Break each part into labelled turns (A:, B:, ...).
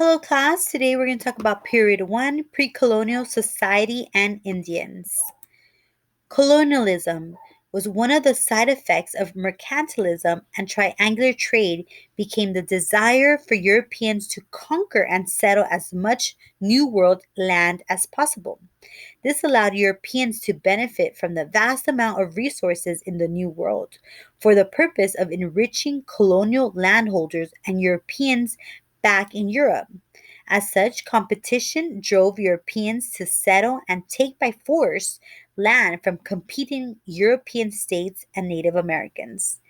A: Hello, class. Today we're going to talk about Period 1 Pre-Colonial Society and Indians. Colonialism was one of the side effects of mercantilism, and triangular trade became the desire for Europeans to conquer and settle as much New World land as possible. This allowed Europeans to benefit from the vast amount of resources in the New World for the purpose of enriching colonial landholders and Europeans back in Europe. As such, competition drove Europeans to settle and take by force land from competing European states and Native Americans.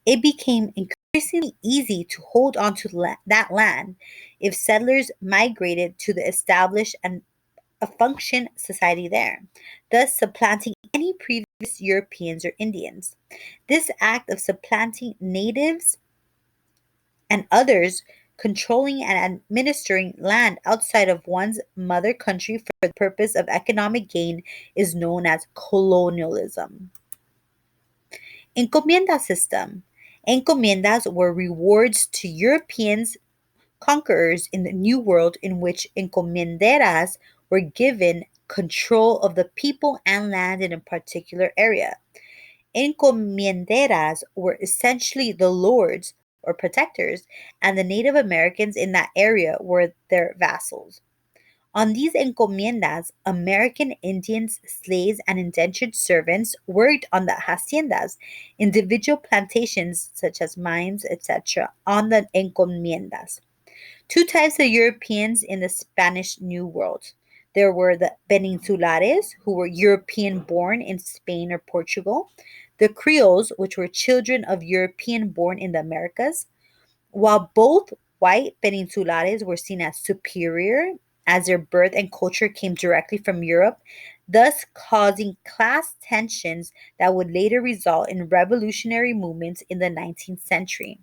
A: It became increasingly easy to hold on to that land if settlers migrated to the established and a function society there, thus supplanting any previous Europeans or Indians. This act of supplanting natives and others controlling and administering land outside of one's mother country for the purpose of economic gain is known as colonialism. Encomienda system. Encomiendas were rewards to Europeans conquerors in the New World in which encomienderas were given control of the people and land in a particular area. Encomienderas were essentially the lords or protectors, and the Native Americans in that area were their vassals. On these encomiendas, American Indians, slaves, and indentured servants worked on the haciendas, individual plantations such as mines, etc., on the encomiendas. Two types of Europeans in the Spanish New World. There were the Peninsulares, who were European born in Spain or Portugal, the Creoles, which were children of European born in the Americas. While both white Peninsulares were seen as superior, as their birth and culture came directly from Europe, thus causing class tensions that would later result in revolutionary movements in the 19th century.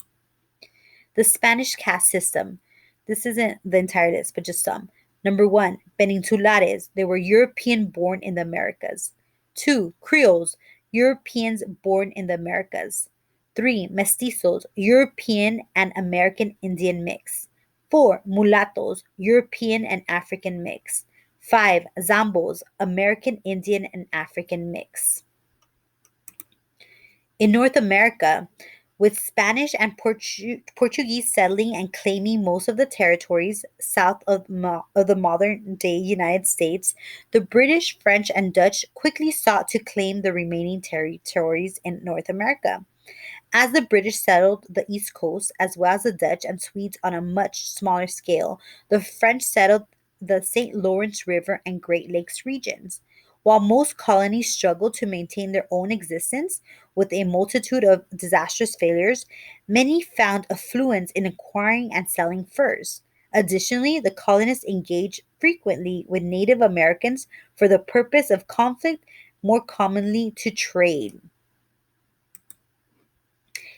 A: The Spanish caste system. This isn't the entire list, but just some. Number one, Peninsulares. They were European born in the Americas. Two, Creoles. Europeans born in the Americas. Three, Mestizos. European and American Indian mix. Four, Mulattos. European and African mix. Five, Zambos. American Indian and African mix. In North America, with Spanish and Portuguese settling and claiming most of the territories south of the modern day United States, the British, French, and Dutch quickly sought to claim the remaining territories in North America. As the British settled the East Coast, as well as the Dutch and Swedes on a much smaller scale, the French settled the St. Lawrence River and Great Lakes regions. While most colonies struggled to maintain their own existence with a multitude of disastrous failures, many found affluence in acquiring and selling furs. Additionally, the colonists engaged frequently with Native Americans for the purpose of conflict, more commonly to trade.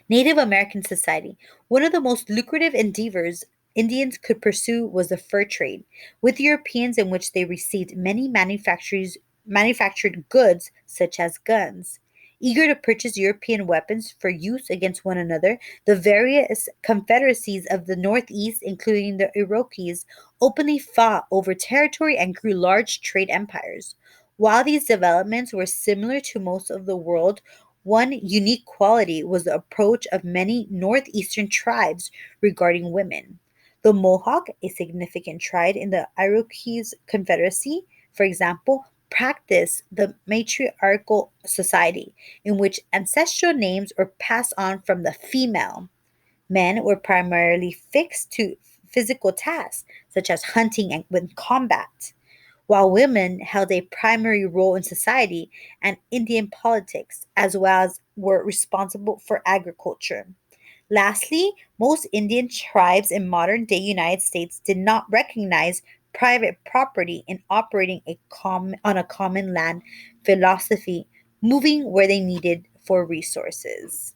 A: Native American society. One of the most lucrative endeavors Indians could pursue was the fur trade with Europeans, in which they received many manufactured goods such as guns. Eager to purchase European weapons for use against one another, the various confederacies of the Northeast, including the Iroquois, openly fought over territory and grew large trade empires. While these developments were similar to most of the world, one unique quality was the approach of many northeastern tribes regarding women. The Mohawk, a significant tribe in the Iroquois Confederacy, for example, practiced the matriarchal society, in which ancestral names were passed on from the female. Men were primarily fixed to physical tasks, such as hunting and combat, while women held a primary role in society and Indian politics, as well as were responsible for agriculture. Lastly, most Indian tribes in modern day United States did not recognize private property in operating on a common land philosophy, moving where they needed for resources.